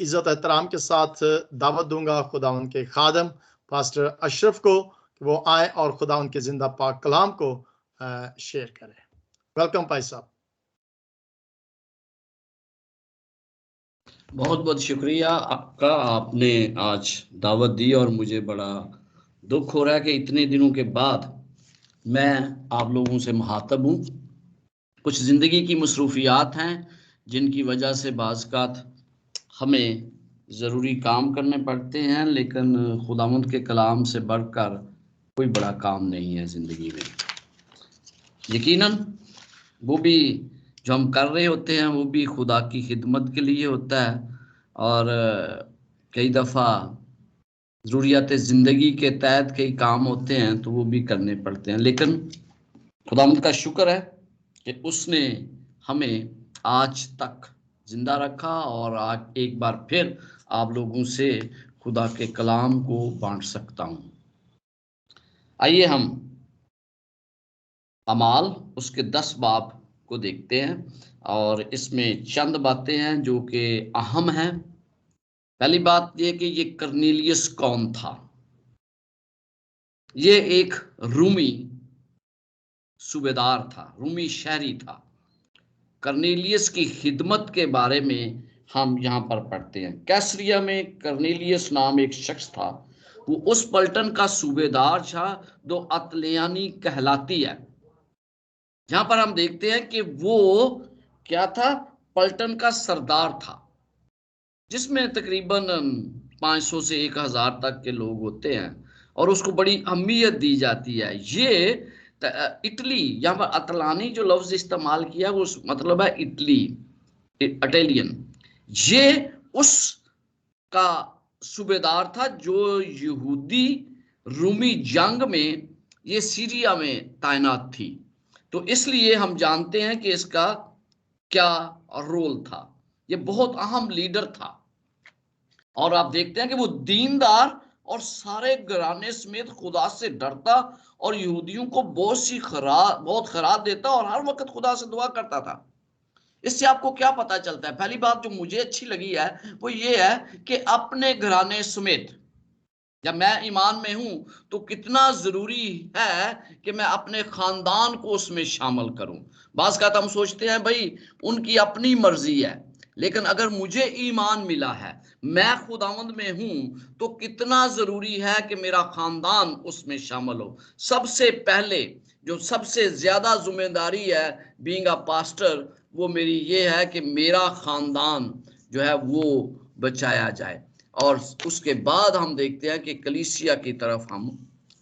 इज्जत एहतराम के साथ दावत दूंगा खुदावंद के खादम पास्टर अशरफ को कि वो आए और खुदावंद के जिंदा पाक कलाम को शेयर करें। वेलकम भाई साहब। बहुत बहुत शुक्रिया आपका, आपने आज दावत दी और मुझे बड़ा दुख हो रहा है कि इतने दिनों के बाद मैं आप लोगों से मुखातब हूँ। कुछ ज़िंदगी की मसरूफियात हैं जिनकी वजह से बाज़-औक़ात हमें ज़रूरी काम करने पड़ते हैं, लेकिन खुदावंद के कलाम से बढ़कर कोई बड़ा काम नहीं है ज़िंदगी में। यकीनन वो भी जो हम कर रहे होते हैं वो भी खुदा की खिदमत के लिए होता है, और कई दफ़ा ज़रूरियात ज़िंदगी के तहत कई काम होते हैं तो वो भी करने पड़ते हैं। लेकिन खुदावंद का शुक्र है कि उसने हमें आज तक जिंदा रखा और आज एक बार फिर आप लोगों से खुदा के कलाम को बांट सकता हूँ। आइए हम अमाल उसके 10 बाब को देखते हैं और इसमें चंद बातें हैं जो कि अहम हैं। पहली बात यह कि ये कर्नेलियस कौन था। ये एक रूमी सूबेदार था, रूमी शहरी था। कर्नेलियस की खिदमत के बारे में हम यहाँ पर पढ़ते हैं। कैसरिया में कर्नेलियस नाम एक शख्स था, वो उस पलटन का सूबेदार था जो अतलियानी कहलाती है। यहाँ पर हम देखते हैं कि वो क्या था, पलटन का सरदार था, जिसमें तकरीबन 500 से 1000 तक के लोग होते हैं और उसको बड़ी अहमियत दी जाती है। ये इटली, यहाँ पर अतलानी जो लफ्ज इस्तेमाल किया वो मतलब है इटली, इटालियन। ये उस का सूबेदार था जो यहूदी रूमी जंग में ये सीरिया में तैनात थी। तो इसलिए हम जानते हैं कि इसका क्या रोल था। ये बहुत अहम लीडर था और आप देखते हैं कि वो दीनदार और सारे घराने समेत खुदा से डरता और यहूदियों को बहुत खराब देता और हर वक्त खुदा से दुआ करता था। इससे आपको क्या पता चलता है? पहली बात जो मुझे अच्छी लगी है वो ये है कि अपने घराने समेत, जब मैं ईमान में हूं तो कितना जरूरी है कि मैं अपने खानदान को उसमें शामिल करूं। बाज़ का हम सोचते हैं भाई उनकी अपनी मर्जी है, लेकिन अगर मुझे ईमान मिला है, मैं खुदावंद में हूं, तो कितना जरूरी है कि मेरा खानदान उसमें शामिल हो। सबसे पहले जो सबसे ज्यादा जिम्मेदारी है बीइंग अ पास्टर, वो मेरी ये है कि मेरा खानदान जो है वो बचाया जाए। और उसके बाद हम देखते हैं कि कलीसिया की तरफ हम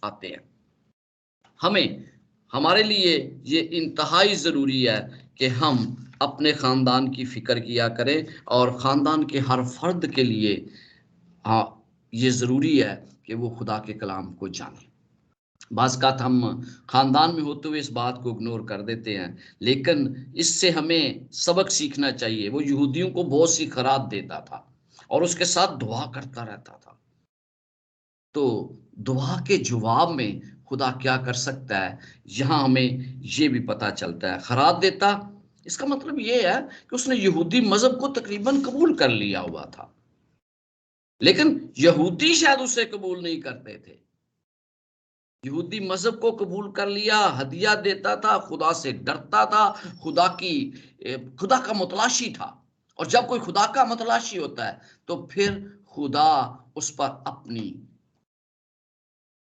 आते हैं। हमें हमारे लिए ये इंतहाई ज़रूरी है कि हम अपने ख़ानदान की फ़िक्र किया करें और ख़ानदान के हर फर्द के लिए ये ज़रूरी है कि वो खुदा के कलाम को जाने। बाज़-औक़ात हम ख़ानदान में होते हुए इस बात को इग्नोर कर देते हैं, लेकिन इससे हमें सबक सीखना चाहिए। वो यहूदियों को बहुत सी खराद देता था और उसके साथ दुआ करता रहता था। तो दुआ के जवाब में खुदा क्या कर सकता है, यहाँ हमें ये भी पता चलता है। खराद देता, इसका मतलब ये है कि उसने यहूदी मजहब को तकरीबन कबूल कर लिया हुआ था, लेकिन यहूदी शायद उसे कबूल नहीं करते थे। यहूदी मजहब को कबूल कर लिया, हदिया देता था, खुदा से डरता था, खुदा का मुतलाशी था। और जब कोई खुदा का मुतलाशी होता है तो फिर खुदा उस पर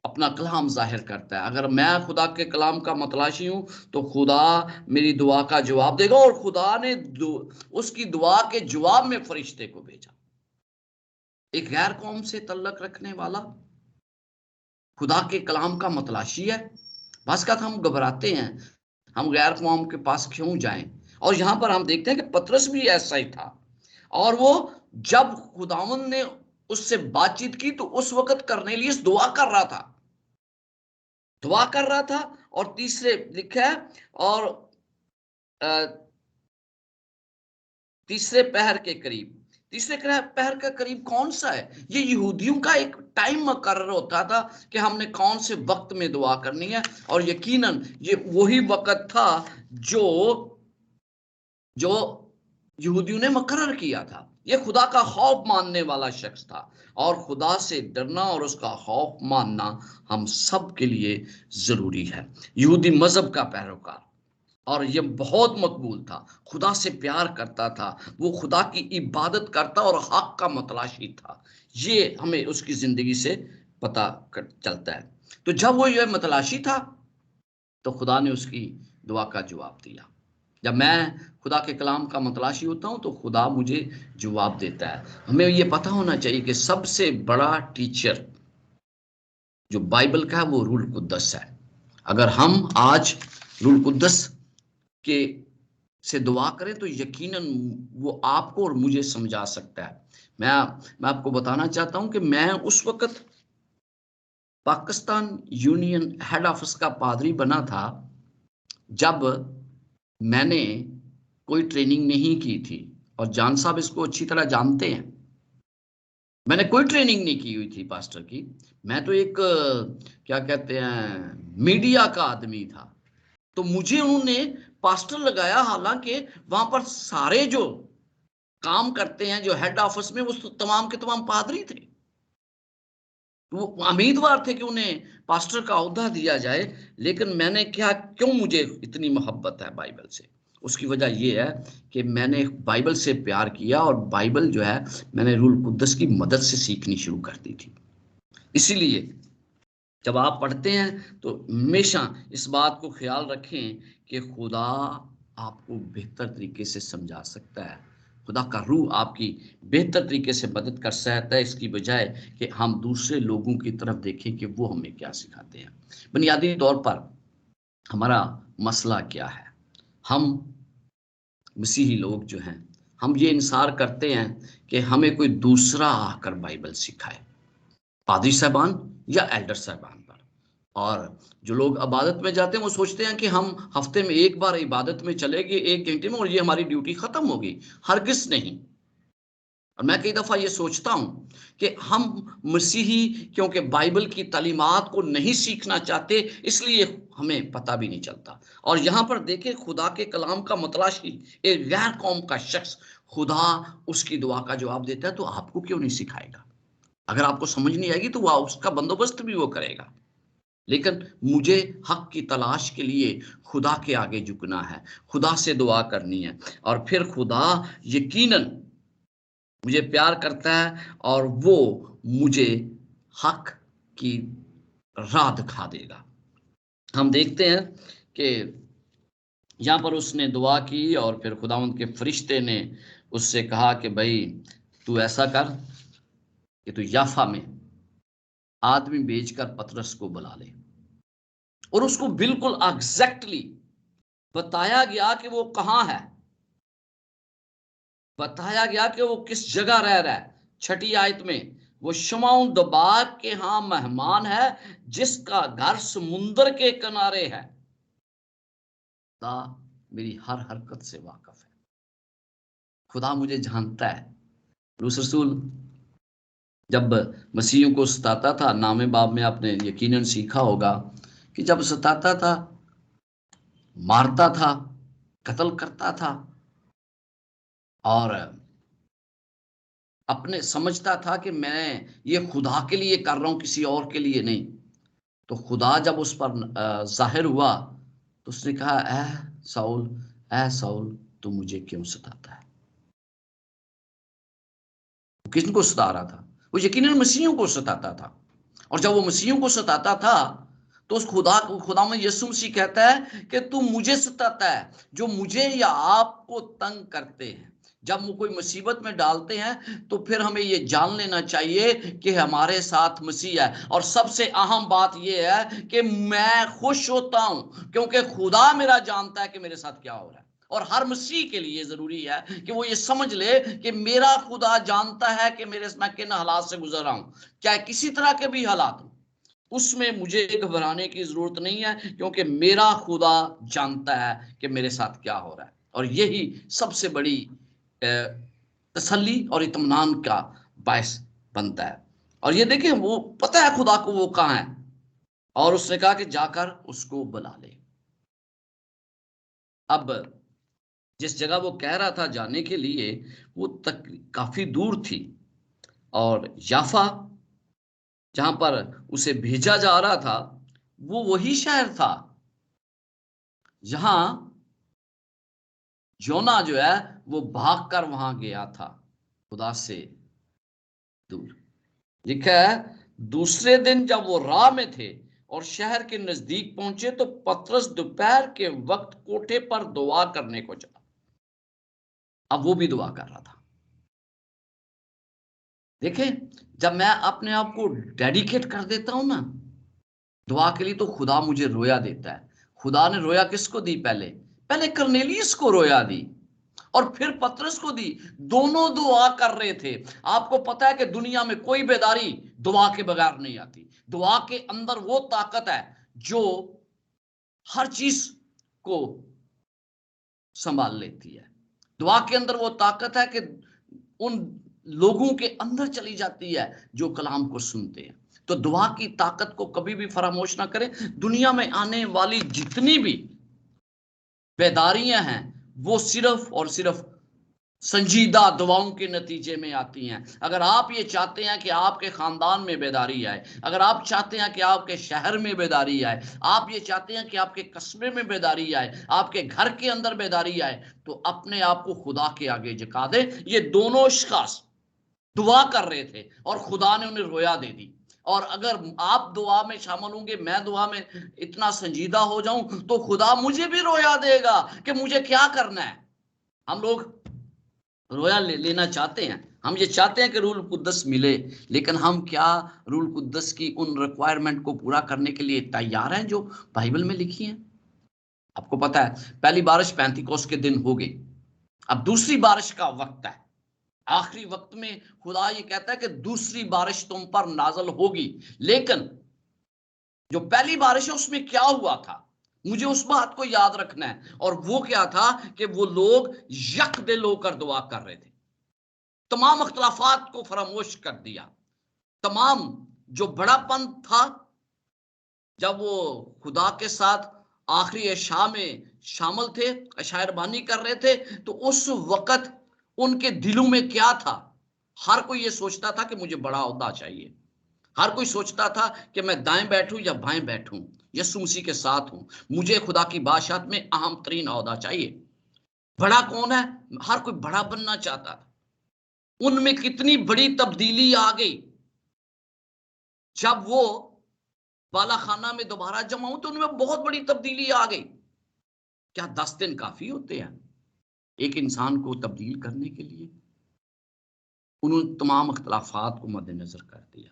अपना कलाम जाहिर करता है। अगर मैं खुदा के कलाम का मतलाशी हूं तो खुदा मेरी दुआ का जवाब देगा, और खुदा ने उसकी दुआ के जवाब में फरिश्ते को भेजा। एक गैर कौम से तल्लक रखने वाला खुदा के कलाम का मतलाशी है। बस का हम घबराते हैं, हम गैर कौम के पास क्यों जाएं? और यहां पर हम देखते हैं कि पतरस भी ऐसा ही था, और वो जब खुदावंद ने उससे बातचीत की तो उस वक्त कर्नेलियस दुआ कर रहा था। और तीसरे लिखा है, और तीसरे पहर के करीब कौन सा है? ये यहूदियों का एक टाइम मुकर्रर होता था कि हमने कौन से वक्त में दुआ करनी है, और यकीनन ये वही वक्त था जो यहूदियों ने मुकर्रर किया था। ये खुदा का खौफ मानने वाला शख्स था। और खुदा से डरना और उसका खौफ मानना हम सब के लिए जरूरी है। यहूदी मजहब का पैरोकार, और ये बहुत मकबूल था, खुदा से प्यार करता था, वो खुदा की इबादत करता और हक का मतलाशी था। ये हमें उसकी जिंदगी से पता चलता है। तो जब वो ये मतलाशी था तो खुदा ने उसकी दुआ का जवाब दिया। जब मैं खुदा के कलाम का मतलाशी होता हूँ तो खुदा मुझे जवाब देता है। हमें ये पता होना चाहिए कि सबसे बड़ा टीचर जो बाइबल का है वो रूल कुद्दस है। अगर हम आज रूल कुद्दस के से दुआ करें तो यकीनन वो आपको और मुझे समझा सकता है। मैं आपको बताना चाहता हूं कि मैं उस वक्त पाकिस्तान यूनियन हेड ऑफिस का पादरी बना था जब मैंने कोई ट्रेनिंग नहीं की थी। और जान साहब इसको अच्छी तरह जानते हैं, मैंने कोई ट्रेनिंग नहीं की हुई थी पास्टर की। मैं तो एक क्या कहते हैं, मीडिया का आदमी था। तो मुझे उन्होंने पास्टर लगाया, हालांकि वहां पर सारे जो काम करते हैं जो हेड ऑफिस में, वो तमाम के तमाम पादरी थे। वो उम्मीदवार थे कि उन्हें पास्टर का ओहदा दिया जाए। लेकिन मैंने क्या, क्यों मुझे इतनी मोहब्बत है बाइबल से, उसकी वजह यह है कि मैंने बाइबल से प्यार किया और बाइबल जो है मैंने रूल कुद्दस की मदद से सीखनी शुरू कर दी थी। इसीलिए जब आप पढ़ते हैं तो हमेशा इस बात को ख्याल रखें कि खुदा आपको बेहतर तरीके से समझा सकता है। खुदा का रूह आपकी बेहतर तरीके से मदद कर सकता है, इसकी बजाय कि हम दूसरे लोगों की तरफ देखें कि वो हमें क्या सिखाते हैं। बुनियादी तौर पर हमारा मसला क्या है? हम मसीही लोग जो हैं, हम ये इंसार करते हैं कि हमें कोई दूसरा आकर बाइबल सिखाए, पादरी साहबान या एल्डर साहबान पर। और जो लोग इबादत में जाते हैं वो सोचते हैं कि हम हफ्ते में एक बार इबादत में चले गए 1 घंटे में और ये हमारी ड्यूटी खत्म होगी। हरगिज नहीं। और मैं कई दफा ये सोचता हूं कि हम मसीही क्योंकि बाइबल की तालीमात को नहीं सीखना चाहते, इसलिए हमें पता भी नहीं चलता। और यहां पर देखें, खुदा के कलाम का मतलाशी एक गैर कौम का शख्स, खुदा उसकी दुआ का जवाब देता है, तो आपको क्यों नहीं सिखाएगा? अगर आपको समझ नहीं आएगी तो वह उसका बंदोबस्त भी वो करेगा। लेकिन मुझे हक की तलाश के लिए खुदा के आगे झुकना है, खुदा से दुआ करनी है, और फिर खुदा यकीनन मुझे प्यार करता है और वो मुझे हक की राह दिखा देगा। हम देखते हैं कि यहाँ पर उसने दुआ की और फिर खुदावंद के फरिश्ते ने उससे कहा कि भाई तू ऐसा कर कि तू याफा में आदमी भेजकर पतरस को बुला ले। और उसको बिल्कुल एग्जैक्टली बताया गया कि वो कहां है, बताया गया कि वो किस जगह रह रहा है। 6ठी आयत में, वो शमौन दबाग के यहां मेहमान है जिसका घर समुंदर के किनारे है। खुदा मेरी हर हरकत से वाकिफ है, खुदा मुझे जानता है। लूस रसूल जब मसीहों को सताता था, नामे बाब में आपने यकीनन सीखा होगा कि जब सताता था, मारता था, कत्ल करता था, और अपने समझता था कि मैं ये खुदा के लिए कर रहा हूं, किसी और के लिए नहीं। तो खुदा जब उस पर जाहिर हुआ तो उसने कहा, ऐ साउल तू मुझे क्यों सताता है? किनको सता रहा था? वो यकीनन मसीहों को सताता था। और जब वो मसीहों को सताता था तो उस खुदा में यीशु मसीह कहता है कि तू मुझे सताता है, जो मुझे या आपको तंग करते हैं। जब वो कोई मुसीबत में डालते हैं तो फिर हमें ये जान लेना चाहिए कि हमारे साथ मसीह है। और सबसे अहम बात यह है कि मैं खुश होता हूं क्योंकि खुदा मेरा जानता है कि मेरे साथ क्या हो रहा है। और हर मसीह के लिए जरूरी है कि वो ये समझ ले कि मेरा खुदा जानता है कि मैं किन हालात से गुजर रहा हूं, चाहे किसी तरह के भी हालात हो, उसमें मुझे घबराने की जरूरत नहीं है, क्योंकि मेरा खुदा जानता है कि मेरे साथ क्या हो रहा है। और यही सबसे बड़ी तसल्ली और इत्मीनान का बायस बनता है। और ये देखें, वो पता है खुदा को वो कहां है, और उसने कहा कि जाकर उसको बुला ले। अब जिस जगह वो कह रहा था जाने के लिए वो तक काफी दूर थी, और याफा जहां पर उसे भेजा जा रहा था वो वही शहर था जहां योना जो है वो भागकर वहां गया था, खुदा से दूर। लिखा है, दूसरे दिन जब वो राह में थे और शहर के नजदीक पहुंचे तो पतरस दोपहर के वक्त कोठे पर दुआ करने को चला। अब वो भी दुआ कर रहा था। देखें, जब मैं अपने आप को डेडिकेट कर देता हूं ना दुआ के लिए, तो खुदा मुझे रोया देता है। खुदा ने रोया किसको दी? पहले पहले करनेलियस को रोया दी और फिर पतरस को दी। दोनों दुआ कर रहे थे। आपको पता है कि दुनिया में कोई बेदारी दुआ के बगैर नहीं आती। दुआ के अंदर वो ताकत है जो हर चीज को संभाल लेती है। दुआ के अंदर वो ताकत है कि उन लोगों के अंदर चली जाती है जो कलाम को सुनते हैं। तो दुआ की ताकत को कभी भी फरामोश ना करें। दुनिया में आने वाली जितनी भी बेदारियां हैं वो सिर्फ और सिर्फ संजीदा दुआओं के नतीजे में आती हैं। अगर आप ये चाहते हैं कि आपके खानदान में बेदारी आए, अगर आप चाहते हैं कि आपके शहर में बेदारी आए, आप ये चाहते हैं कि आपके कस्बे में बेदारी आए, आपके घर के अंदर बेदारी आए, तो अपने आप को खुदा के आगे झुका दे। ये दोनों शख्स दुआ कर रहे थे और खुदा ने उन्हें रोया दे दी। और अगर आप दुआ में शामिल होंगे, मैं दुआ में इतना संजीदा हो जाऊं, तो खुदा मुझे भी रोया देगा कि मुझे क्या करना है। हम लोग रोया लेना चाहते हैं, हम ये चाहते हैं कि रूल कुद्दस मिले, लेकिन हम क्या रूल कुद्दस की उन रिक्वायरमेंट को पूरा करने के लिए तैयार हैं जो बाइबल में लिखी हैं? आपको पता है, पहली बारिश पैंतीकोस के दिन हो गई, अब दूसरी बारिश का वक्त है। आखिरी वक्त में खुदा ये कहता है कि दूसरी बारिश तुम पर नाजल होगी। लेकिन जो पहली बारिश है उसमें क्या हुआ था, मुझे उस बात को याद रखना है। और वो क्या था कि वो लोग यक दिल होकर दुआ कर रहे थे, तमाम अख्तलाफात को फरामोश कर दिया। तमाम जो बड़ापन था, जब वो खुदा के साथ आखिरी अशा में शामिल थे, शायरबानी कर रहे थे, तो उस वक्त उनके दिलों में क्या था? हर कोई ये सोचता था कि मुझे बड़ा ओहदा चाहिए। हर कोई सोचता था कि मैं दाएं बैठूं या बाएं बैठूं, यीशु मसीह के साथ हूं। मुझे खुदा की बादशाहत में अहम तरीन ओहदा चाहिए। बड़ा कौन है? हर कोई बड़ा बनना चाहता था। उनमें कितनी बड़ी तब्दीली आ गई जब वो बाला खाना में दोबारा जमा हो, तो उनमें बहुत बड़ी तब्दीली आ गई। क्या 10 दिन काफी होते हैं एक इंसान को तब्दील करने के लिए? उन्होंने तमाम अख्तलाफात को मद्देनजर कर दिया,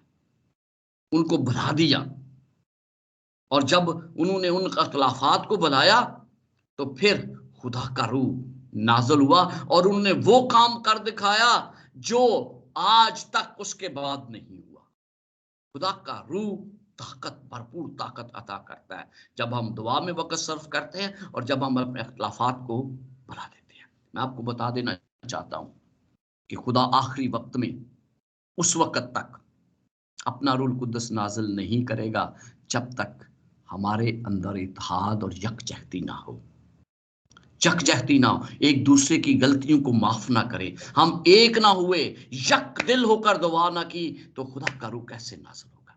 उनको बुला दिया, और जब उन्होंने उन अख्तलाफात को बुलाया तो फिर खुदा का रूह नाजल हुआ और उन्होंने वो काम कर दिखाया जो आज तक उसके बाद नहीं हुआ। खुदा का रूह ताकत, भरपूर ताकत अता करता है जब हम दुआ में वक्त सर्फ करते हैं और जब हम अपने अख्तलाफात को भुला देते हैं। मैं आपको बता देना चाहता हूं कि खुदा आखिरी वक्त में उस वक्त तक अपना रूल कुद्दस नाजिल नहीं करेगा जब तक हमारे अंदर इत्तेहाद और यकजहती ना हो, यकजहती ना हो, एक दूसरे की गलतियों को माफ ना करें, हम एक ना हुए, यक दिल होकर दुआ ना की, तो खुदा का रूह कैसे नाजिल होगा?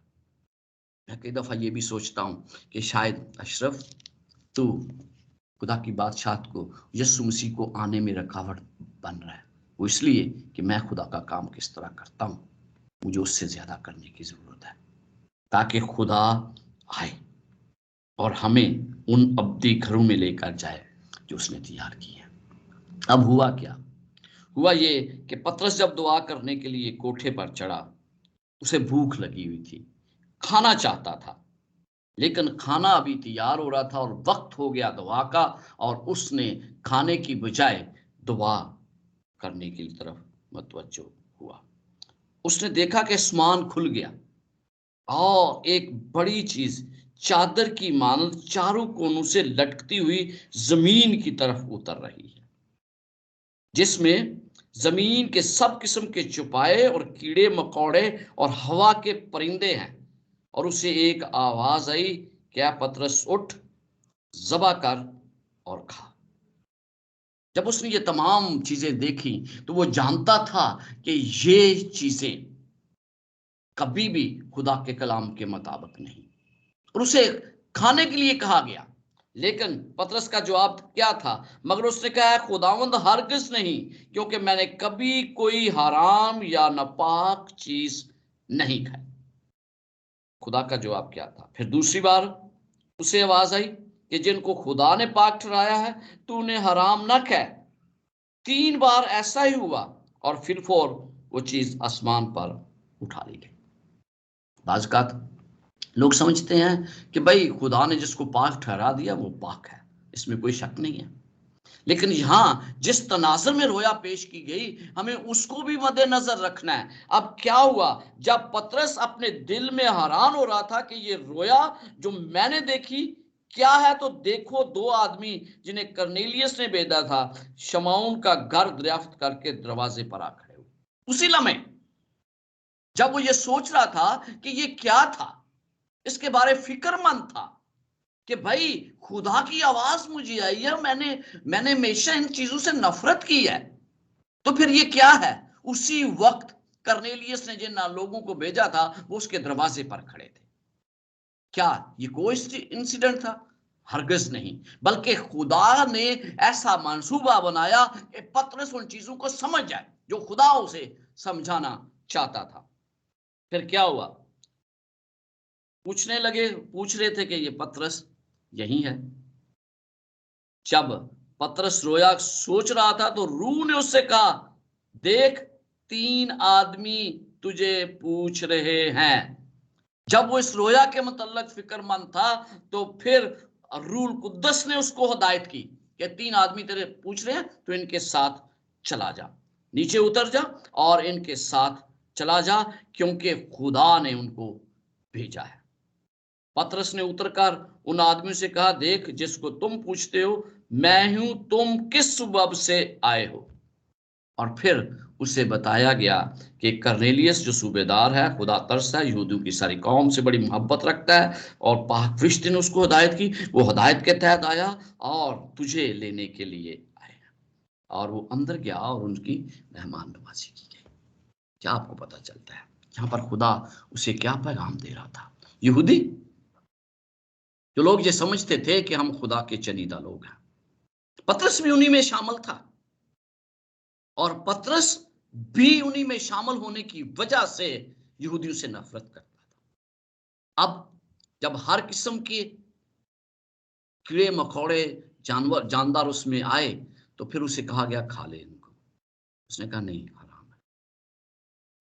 मैं कई दफा ये भी सोचता हूं कि शायद अशरफ तू खुदा की बादशाहत को, यीशु मसीह को आने में रुकावट बन रहा है। वो इसलिए कि मैं खुदा का काम किस तरह करता हूं, मुझे उससे ज्यादा करने की जरूरत है ताकि खुदा आए और हमें उन अब्दी घरों में लेकर जाए जो उसने तैयार किए हैं। अब हुआ क्या? हुआ ये कि पतरस जब दुआ करने के लिए कोठे पर चढ़ा, उसे भूख लगी हुई थी, खाना चाहता था, लेकिन खाना अभी तैयार हो रहा था और वक्त हो गया दुआ का, और उसने खाने की बजाय दुआ करने की तरफ मुतवज्जो हुआ। उसने देखा कि आसमान खुल गया और एक बड़ी चीज चादर की मानद चारों कोनों से लटकती हुई जमीन की तरफ उतर रही है, जिसमें जमीन के सब किस्म के चुपाए और कीड़े मकोड़े और हवा के परिंदे हैं। और उसे एक आवाज आई, क्या पतरस उठ, ज़बा कर और खा। जब उसने ये तमाम चीजें देखी तो वो जानता था कि ये चीजें कभी भी खुदा के कलाम के मुताबिक नहीं, और उसे खाने के लिए कहा गया। लेकिन पतरस का जवाब क्या था? मगर उसने कहा, खुदावंद हरगिज नहीं, क्योंकि मैंने कभी कोई हराम या नापाक चीज नहीं खाई। खुदा का जवाब क्या था? फिर दूसरी बार उसे आवाज आई कि जिनको खुदा ने पाक ठहराया है तू उन्हें हराम ना कह। 3 बार ऐसा ही हुआ और फिर वो चीज आसमान पर उठा ली गई। बाज़ लोग समझते हैं कि भाई खुदा ने जिसको पाक ठहरा दिया वो पाक है, इसमें कोई शक नहीं है। लेकिन यहां जिस तनाजर में रोया पेश की गई, हमें उसको भी मद्देनजर रखना है। अब क्या हुआ? जब पतरस अपने दिल में हैरान हो रहा था कि ये रोया जो मैंने देखी क्या है, तो देखो 2 आदमी जिन्हें करनेलियस ने भेजा था, शमौन का घर दरियाफ्त करके दरवाजे पर आ खड़े हुए। उसी लम्हे जब वो ये सोच रहा था कि ये क्या था, इसके बारे फिक्रमंद था कि भाई खुदा की आवाज मुझे आई है, मैंने हमेशा इन चीजों से नफरत की है, तो फिर ये क्या है? उसी वक्त करनेलियस ने जिन लोगों को भेजा था वो उसके दरवाजे पर खड़े थे। क्या ये कोई इंसिडेंट था? हरगिज नहीं, बल्कि खुदा ने ऐसा मंसूबा बनाया कि पतरस उन चीजों को समझ जाए जो खुदा उसे समझाना चाहता था। फिर क्या हुआ? पूछ रहे थे कि ये पतरस यही है। जब पतरस रोया सोच रहा था तो रूह ने उससे कहा, देख 3 आदमी तुझे पूछ रहे हैं। जब वो इस रोया के मतलब फिक्रमंद था तो फिर रूह कुद्दस ने उसको हिदायत की कि 3 आदमी तेरे पूछ रहे हैं, तो इनके साथ चला जा, नीचे उतर जा और इनके साथ चला जा, क्योंकि खुदा ने उनको भेजा है। पतरस ने उतरकर उन आदमियों से कहा, देख जिसको तुम पूछते हो मैं हूं, तुम किस सबब से आए हो? और फिर उसे बताया गया कि करनेलियस जो सूबेदार है, खुदा तरस है, यहूदियों की सारी कौम से बड़ी मोहब्बत रखता है, और पाक फरिश्ते ने उसको हिदायत की, वो हिदायत के तहत आया और तुझे लेने के लिए आया। और वो अंदर गया और उनकी मेहमान नवाजी की गई। क्या आपको पता चलता है यहाँ पर खुदा उसे क्या पैगाम दे रहा था? यहूदी जो लोग ये समझते थे कि हम खुदा के चनीदा लोग हैं, पतरस भी उन्हीं में शामिल था, और पतरस भी उन्हीं में शामिल होने की वजह से यहूदियों से नफरत करता था। अब जब हर किस्म के कीड़े मकोड़े जानदार उसमें आए तो फिर उसे कहा गया खा ले इनको। उसने कहा नहीं, हराम है।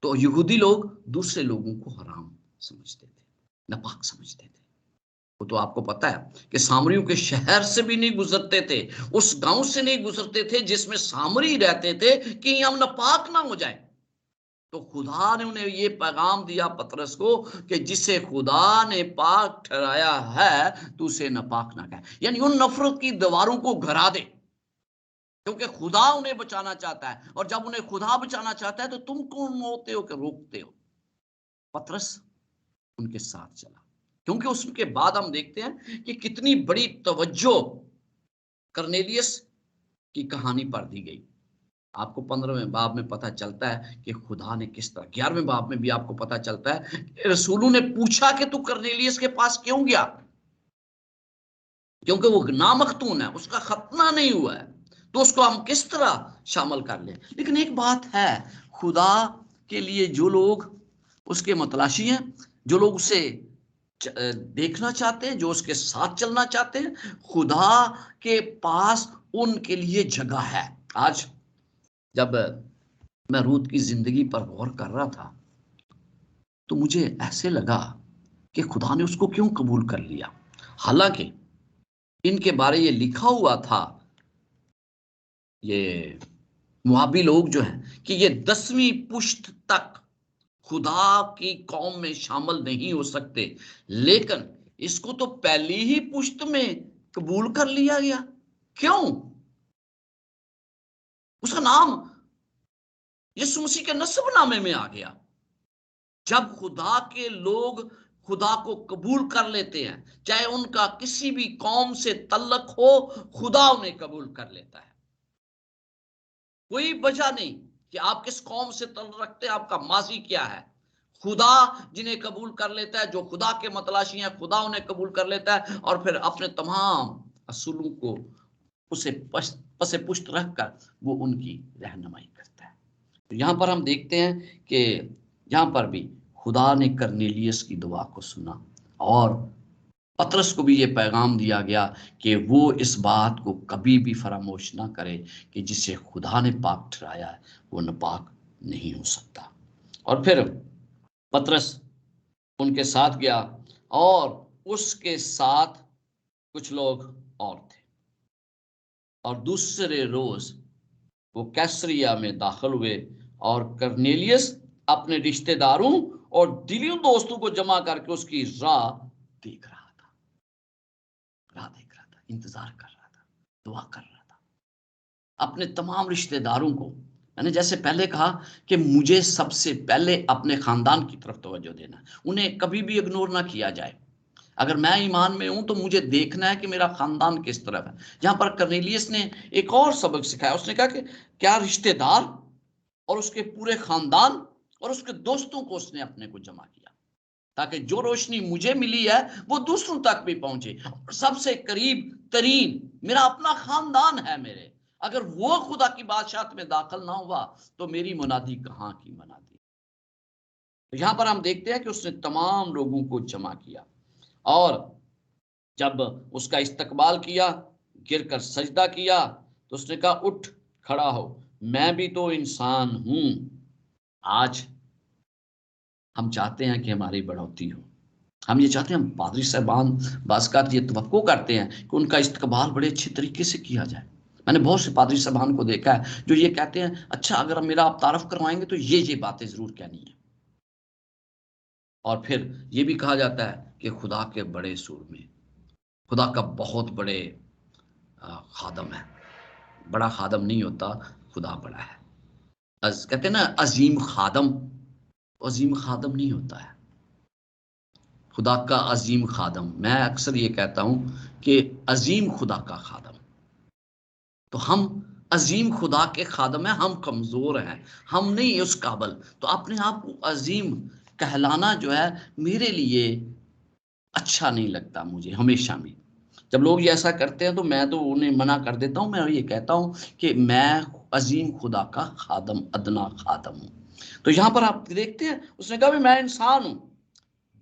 तो यहूदी लोग दूसरे लोगों को हराम समझते थे, नापाक समझते थे। वो तो आपको पता है कि सामरियों के शहर से भी नहीं गुजरते थे, उस गांव से नहीं गुजरते थे जिसमें सामरी रहते थे कि हम नापाक ना हो जाए। तो खुदा ने उन्हें ये पैगाम दिया पतरस को कि जिसे खुदा ने पाक ठहराया है तू उसे नापाक ना कह, यानी उन नफरत की दीवारों को घरा दे, क्योंकि खुदा उन्हें बचाना चाहता है। और जब उन्हें खुदा बचाना चाहता है तो तुम कौन होते हो कि रोकते हो? पतरस उनके साथ चला, क्योंकि उसके बाद हम देखते हैं कि कितनी बड़ी तवज्जो करनेलियस की कहानी पर दी गई। आपको 15वें बाब में पता चलता है कि खुदा ने किस तरह, 11वें बाब में भी आपको पता चलता है कि रसूलों ने पूछा कि तू करनेलियस के पास क्यों गया, क्योंकि वो नामख्तून है, उसका खतना नहीं हुआ है, तो उसको हम किस तरह शामिल कर लें। लेकिन एक बात है, खुदा के लिए जो लोग उसके मतलाशी हैं, जो लोग उसे देखना चाहते हैं, जो उसके साथ चलना चाहते हैं, खुदा के पास उनके लिए जगह है। आज जब मैं रूत की जिंदगी पर गौर कर रहा था तो मुझे ऐसे लगा कि खुदा ने उसको क्यों कबूल कर लिया। हालांकि इनके बारे ये लिखा हुआ था, ये मुआबी लोग जो हैं, कि ये 10वीं पुश्त तक खुदा की कौम में शामिल नहीं हो सकते, लेकिन इसको तो पहली ही पुश्त में कबूल कर लिया गया। क्यों? उसका नाम यीशु मसीह के नस्बनामे में आ गया। जब खुदा के लोग खुदा को कबूल कर लेते हैं, चाहे उनका किसी भी कौम से तल्लक हो, खुदा उन्हें कबूल कर लेता है। कोई वजह नहीं कि आप किस कौम से ताल्लुक रखते हैं, आपका माजी क्या है। खुदा जिन्हें कबूल कर लेता है, जो खुदा के मतलाशी हैं, खुदा उन्हें कबूल कर लेता है और फिर अपने तमाम असूलों को उसे पसे पुष्ट रखकर वो उनकी रहनुमाई करता है। तो यहाँ पर हम देखते हैं कि यहाँ पर भी खुदा ने करनेलियस की दुआ को सुना और पतरस को भी ये पैगाम दिया गया कि वो इस बात को कभी भी फरामोश ना करे कि जिसे खुदा ने पाक ठहराया है वो नापाक नहीं हो सकता। और फिर पतरस उनके साथ गया और उसके साथ कुछ लोग और थे और दूसरे रोज वो कैसरिया में दाखिल हुए और करनेलियस अपने रिश्तेदारों और दिलियों दोस्तों को जमा करके उसकी राह देख रहा था, इंतजार कर रहा था, दुआ कर रहा था। अपने तमाम रिश्तेदारों को, मैंने जैसे पहले कहा कि मुझे सबसे पहले अपने खानदान की तरफ तवज्जो देना, उन्हें कभी भी इग्नोर ना किया जाए। अगर मैं ईमान में हूं तो मुझे देखना है कि मेरा खानदान किस तरफ है। यहां पर करनेलियस ने एक और सबक सिखाया। उसने कहा कि क्या रिश्तेदार और उसके पूरे खानदान और उसके दोस्तों को उसने अपने को जमा किया ताकि जो रोशनी मुझे मिली है वो दूसरों तक भी पहुंचे। और सबसे करीब तरीन मेरा अपना खानदान है मेरे, अगर वो खुदा की बादशाहत में दाखिल ना हुआ तो मेरी मुनादी कहां की मुनादी। तो यहां पर हम देखते हैं कि उसने तमाम लोगों को जमा किया और जब उसका इस्तकबाल किया, गिरकर सजदा किया, तो उसने कहा उठ खड़ा हो, मैं भी तो इंसान हूं। आज हम चाहते हैं कि हमारी बढ़ोतरी हो, हम ये चाहते हैं, हम पादरी साहबान बाज़ ये तवक्को करते हैं कि उनका इस्तकबाल बड़े अच्छे तरीके से किया जाए। मैंने बहुत से पादरी साहबान को देखा है जो ये कहते हैं अच्छा अगर हम मेरा आप तारफ करवाएंगे तो ये बातें जरूर कहनी है। और फिर ये भी कहा जाता है कि खुदा के बड़े सूर में, खुदा का बहुत बड़े खादम है। बड़ा खादम नहीं होता, खुदा बड़ा है। कहते हैं ना अजीम खादम, अजीम खादम नहीं होता है, खुदा का अजीम खादम। मैं अक्सर ये कहता हूं कि अजीम खुदा का खादम। तो हम अजीम खुदा के खादम हैं, हम कमजोर हैं, हम नहीं उस काबिल। तो अपने आप को अजीम कहलाना जो है मेरे लिए अच्छा नहीं लगता। मुझे हमेशा भी जब लोग ये ऐसा करते हैं तो मैं तो उन्हें मना कर देता हूं। मैं ये कहता हूं कि मैं अजीम खुदा का खादम, अदना खादम हूं। तो यहां पर आप देखते हैं उसने कहा भी मैं इंसान हूं,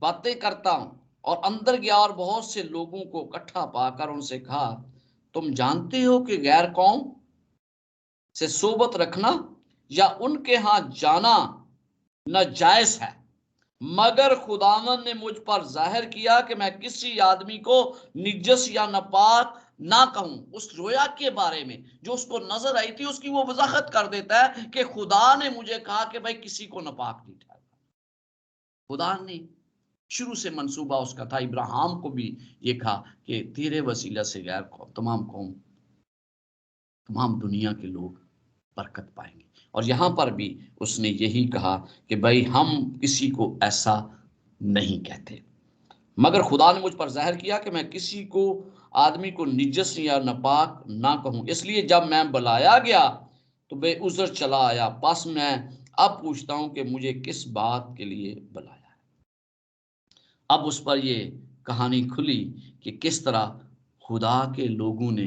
बातें करता हूं। और अंदर गया और बहुत से लोगों को इकट्ठा पाकर उनसे कहा तुम जानते हो कि गैर कौम से सोबत रखना या उनके यहां जाना नाजायज है, मगर खुदावन ने मुझ पर जाहिर किया कि मैं किसी आदमी को निजस या नापाक ना कहूं। उस रोया के बारे में जो उसको नजर आई थी उसकी वो वजाहत कर देता है कि खुदा ने मुझे कहा कि भाई किसी को नापाक नहीं ठहराना। खुदा ने शुरू से मंसूबा उसका था, इब्राहिम को भी ये कहा कि तेरे वसीला से गैर कौम, तमाम कौम, तमाम दुनिया के लोग बरकत पाएंगे। और यहां पर भी उसने यही कहा कि भाई हम किसी को ऐसा नहीं कहते, मगर खुदा ने मुझ पर जाहिर किया कि मैं किसी को आदमी को निजस या नापाक ना कहूं। इसलिए जब मैं बुलाया गया तो बेउज़र चला आया। बस मैं अब पूछता हूं कि मुझे किस बात के लिए बुलाया। अब उस पर ये कहानी खुली कि किस तरह खुदा के लोगों ने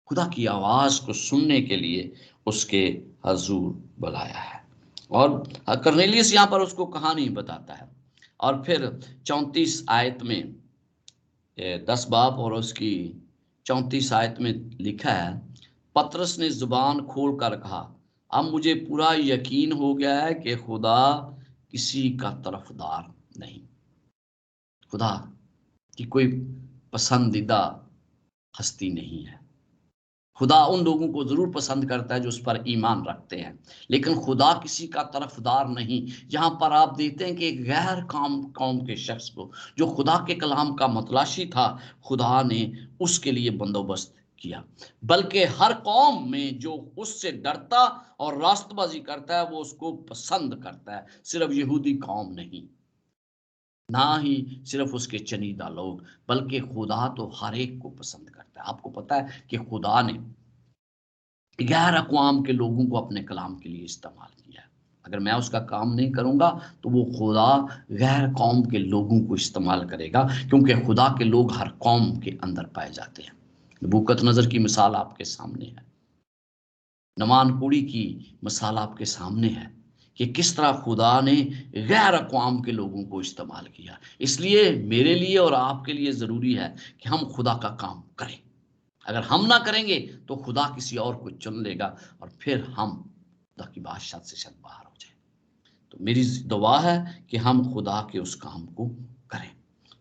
खुदा की आवाज को सुनने के लिए उसके हजूर बुलाया है। और करनेलियस यहाँ पर उसको कहानी बताता है। और फिर 34 आयत में 10 बाब और उसकी 34 आयत में लिखा है पतरस ने जुबान खोल कर कहा अब मुझे पूरा यकीन हो गया है कि खुदा किसी का तरफदार नहीं, खुदा की कोई पसंदीदा हस्ती नहीं है। खुदा उन लोगों को जरूर पसंद करता है जो उस पर ईमान रखते हैं, लेकिन खुदा किसी का तरफदार नहीं। यहाँ पर आप देखते हैं कि एक गैर कौम के शख्स को जो खुदा के कलाम का मतलाशी था, खुदा ने उसके लिए बंदोबस्त किया। बल्कि हर कौम में जो उससे डरता और रास्तबाजी करता है वो उसको पसंद करता है, सिर्फ यहूदी कौम नहीं, ना ही सिर्फ उसके चनीदा लोग, बल्कि खुदा तो हर एक को पसंद करता है। आपको पता है कि खुदा ने गैर अक़वाम के लोगों को अपने कलाम के लिए इस्तेमाल किया। अगर मैं उसका काम नहीं करूंगा तो वो खुदा गैर कौम के लोगों को इस्तेमाल करेगा, क्योंकि खुदा के लोग हर कौम के अंदर पाए जाते हैं। नबूकतनज़र की मिसाल आपके सामने है, नमान कुड़ी की मिसाल आपके सामने है कि किस तरह खुदा ने गैर अक़वाम के लोगों को इस्तेमाल किया। इसलिए मेरे लिए और आपके लिए ज़रूरी है कि हम खुदा का काम करें। अगर हम ना करेंगे तो खुदा किसी और को चुन लेगा और फिर हम खुदा की बादशाह से शायद बाहर हो जाए। तो मेरी दुआ है कि हम खुदा के उस काम को करें,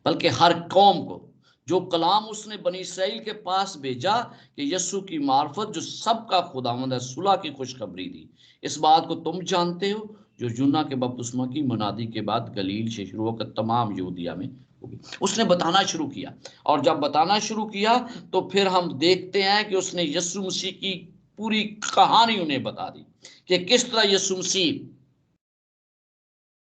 बल्कि हर कौम को जो कलाम उसने बनी इसराइल के पास भेजा कि यीशु की मार्फत जो सबका खुदावंद है सुलह की खुशखबरी दी। इस बात को तुम जानते हो जो यूहन्ना के बपतिस्मा की मुनादी के बाद गलील से शुरू होकर तमाम यहूदिया में होगी। उसने बताना शुरू किया, और जब बताना शुरू किया तो फिर हम देखते हैं कि उसने यीशु मसीह की पूरी कहानी उन्हें बता दी कि किस तरह यीशु मसीह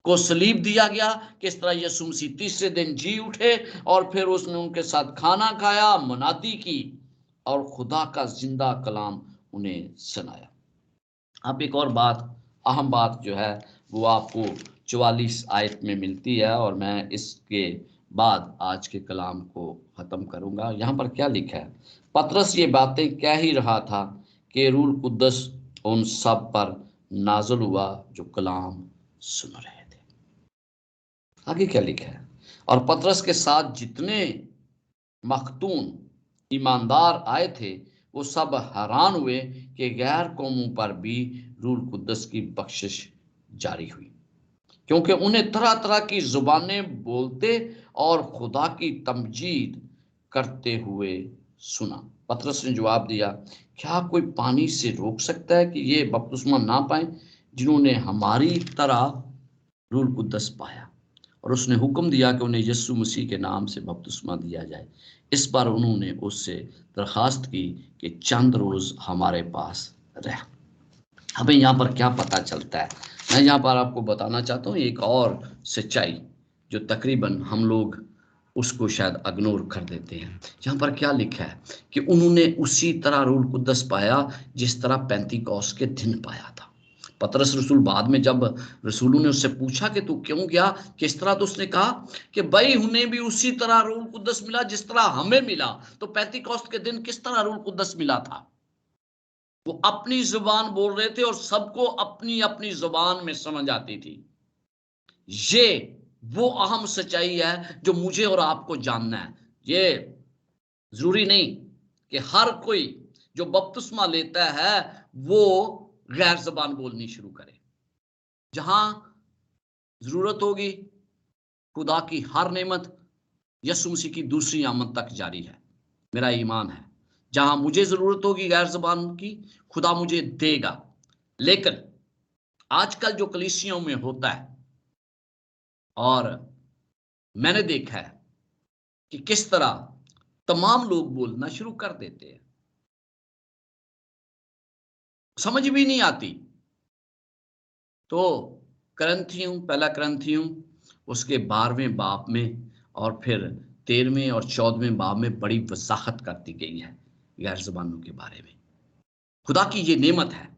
को सलीब दिया गया, किस तरह यीशु मसीह तीसरे दिन जी उठे और फिर उसने उनके साथ खाना खाया, मुनादी की और खुदा का जिंदा कलाम उन्हें सुनाया। अब एक और बात, अहम बात जो है वो आपको 44 आयत में मिलती है, और मैं इसके बाद आज के कलाम को ख़त्म करूंगा। यहाँ पर क्या लिखा है? पतरस ये बातें कह ही रहा था कि रूह कुद्दस उन सब पर नाज़िल हुआ जो कलाम सुन रहे थे। आगे क्या लिखा है? और पतरस के साथ जितने मखतून ईमानदार आए थे वो सब हैरान हुए कि गैर कौमों पर भी रूह कुद्दस की बख्शिश जारी हुई, क्योंकि उन्हें तरह तरह की जुबानें बोलते और खुदा की तमजीद करते हुए सुना। पतरस ने जवाब दिया, क्या कोई पानी से रोक सकता है कि ये बपतिस्मा ना पाए जिन्होंने हमारी तरह रूह कुद्दस पाया? और उसने हुक्म दिया कि उन्हें यीशु मसीह के नाम से बपतिस्मा दिया जाए। इस पर उन्होंने उससे दरखास्त की कि चंद रोज हमारे पास रह। हमें यहाँ पर क्या पता चलता है? मैं यहाँ पर आपको बताना चाहता हूँ एक और सच्चाई जो तकरीबन हम लोग उसको शायद इग्नोर कर देते हैं। यहाँ पर क्या लिखा है कि उन्होंने उसी तरह रूह कुद्दस पाया जिस तरह पेंतीकोस्त के दिन पाया था। पतरस रसूल बाद में जब रसूलों ने उससे पूछा कि तू क्यों गया, किस तरह, तो उसने कहा कि भाई उन्हें भी उसी तरह रूह कुद्दस मिला जिस तरह हमें मिला। तो पेंतीकोस्त के दिन किस तरह रूह कुद्दस मिला था? वो अपनी जुबान बोल रहे थे और सबको अपनी अपनी जुबान में समझ आती थी। ये वो अहम सच्चाई है जो मुझे और आपको जानना है। ये जरूरी नहीं कि हर कोई जो बपतिस्मा लेता है वो गैर जबान बोलनी शुरू करे। जहां जरूरत होगी खुदा की हर नेमत यीशु मसीह की दूसरी आमद तक जारी है, मेरा ईमान है। जहां मुझे जरूरत होगी गैर जबान की, खुदा मुझे देगा। लेकिन आजकल जो कलीसियों में होता है, और मैंने देखा है कि किस तरह तमाम लोग बोलना शुरू कर देते हैं, समझ भी नहीं आती। तो करंथियों, पहला करंथियों उसके 12वें बाब में और फिर 13वें और 14वें बाब में बड़ी वजाहत करती गई है गैर ज़बानों के बारे में। खुदा की ये नेमत है,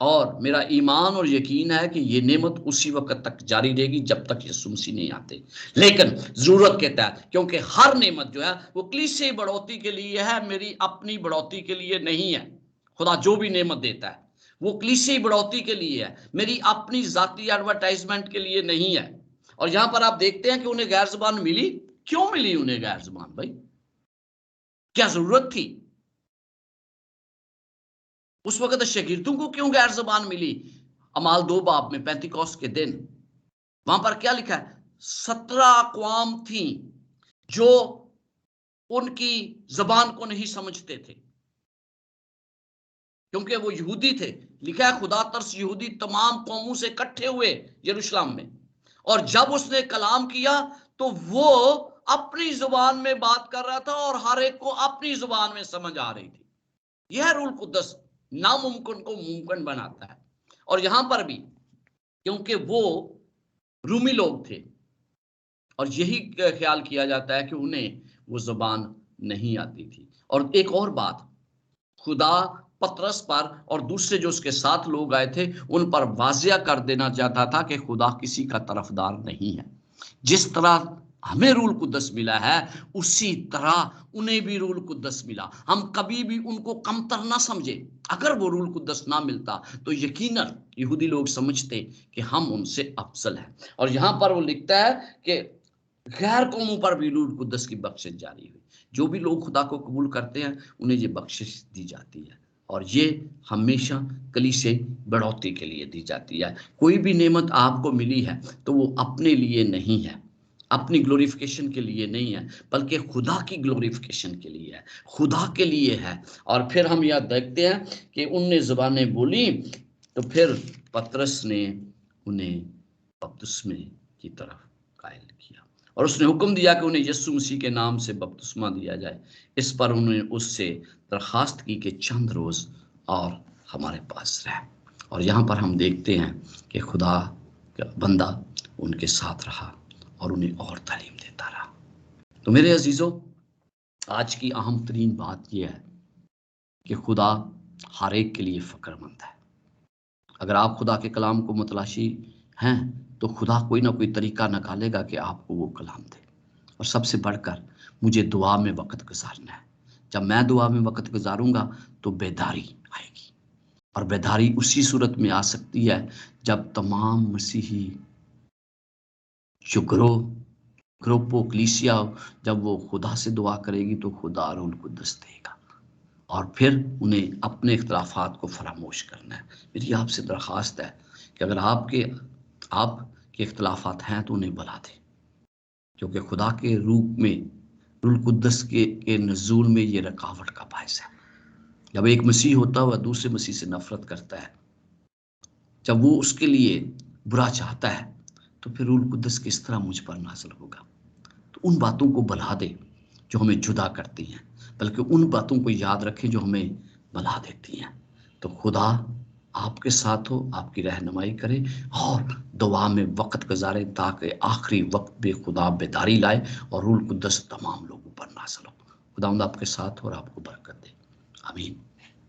और मेरा ईमान और यकीन है कि ये नेमत उसी वक्त तक जारी रहेगी जब तक यीशु मसीह नहीं आते। लेकिन जरूरत के तहत, क्योंकि हर नेमत जो है वो कलीसियाई बढ़ोतरी के लिए है, मेरी अपनी बढ़ोतरी के लिए नहीं है। खुदा जो भी नेमत देता है वो कलीसियाई बढ़ोतरी के लिए है, मेरी अपनी जाती एडवर्टाइजमेंट के लिए नहीं है। और यहां पर आप देखते हैं कि उन्हें गैर जुबान मिली। क्यों मिली उन्हें गैर जुबान? भाई क्या जरूरत थी? उस वक्त शागिर्दों को क्यों गैर जुबान मिली? अमाल 2 बाब में पेंतीकोस्त के दिन वहां पर क्या लिखा है? 17 अक़वाम थी जो उनकी जबान को नहीं समझते थे, क्योंकि वो यहूदी थे। लिखा है खुदा तरस यहूदी तमाम कौमों से इकट्ठे हुए यरूशलेम में, और जब उसने कलाम किया तो वो अपनी जुबान में बात कर रहा था और हर एक को अपनी जुबान में समझ आ रही थी। यह रूह कुद्दस नामुमकिन को मुमकिन बनाता है। और यहां पर भी क्योंकि वो रूमी लोग थे और यही ख्याल किया जाता है कि उन्हें वो जुबान नहीं आती थी। और एक और बात, खुदा पतरस पर और दूसरे जो उसके साथ लोग आए थे उन पर वाजिया कर देना चाहता था कि खुदा किसी का तरफदार नहीं है। जिस तरह हमें रूल कुद्दस मिला है उसी तरह उन्हें भी रूल कुद्दस मिला। हम कभी भी उनको कमतर ना समझे। अगर वो रूल कुद्दस ना मिलता तो यकीनन यहूदी लोग समझते कि हम उनसे अफजल हैं। और यहां पर वो लिखता है कि गैर कौमों पर भी रूल कुद्दस की बख्शिश जारी हुई। जो भी लोग खुदा को कबूल करते हैं उन्हें ये बख्शिश दी जाती है और ये हमेशा कलीसिया बढ़ोतरी के लिए दी जाती है। कोई भी नेमत आपको मिली है तो वो अपने लिए नहीं है, अपनी ग्लोरिफिकेशन के लिए नहीं है, बल्कि खुदा की ग्लोरिफिकेशन के लिए है, खुदा के लिए है। और फिर हम यह देखते हैं कि उनने ज़बानें बोली तो फिर पतरस ने उन्हें बपतिस्मे की तरफ कायल किया और उसने हुक्म दिया कि उन्हें यीशु मसीह के नाम से बपतिस्मा दिया जाए। इस पर उन्होंने उससे दरखास्त की कि चंद रोज और हमारे पास रहे। और यहाँ पर हम देखते हैं कि खुदा का बंदा उनके साथ रहा और उन्हें और तालीम देता रहा। तो मेरे अजीजों, आज की अहम तरीन बात यह है कि खुदा हर एक के लिए फ़िक्रमंद है। अगर आप खुदा के कलाम को मतलाशी हैं तो खुदा कोई ना कोई तरीका निकालेगा कि आपको वो कलाम दे। और सबसे बढ़कर मुझे दुआ में वक्त गुजारना है। जब मैं दुआ में वक्त गुजारूंगा तो बेदारी आएगी और बेदारी उसी सूरत में आ सकती है जब तमाम मसीही जो ग्रुप कलीसिया जब वो खुदा से दुआ करेगी तो खुदा रूल कुद्दस देगा और फिर उन्हें अपने इख्तलाफात को फरामोश करना है। मेरी आपसे दरख्वास्त है कि अगर आपके इख्तलाफात हैं तो उन्हें बुला दें, क्योंकि खुदा के रूप में रूल कुद्दस के नज़ूल में ये रुकावट का बायस है। जब एक मसीह होता हुआ दूसरे मसीह से नफरत करता है, जब वो उसके लिए बुरा चाहता है, तो फिर रूल कुद्दस किस तरह मुझ पर नाज़िल होगा। तो उन बातों को भुला दे जो हमें जुदा करती हैं, बल्कि उन बातों को याद रखें जो हमें भुला देती हैं। तो खुदा आपके साथ हो, आपकी रहनुमाई करे और दुआ में वक्त गुजारे ताकि आखिरी वक्त भी खुदा बेदारी लाए और रूल कुद्दस तमाम लोगों पर नाज़िल हो। खुदावंद आपके साथ हो और आपको बरकत दे। आमीन।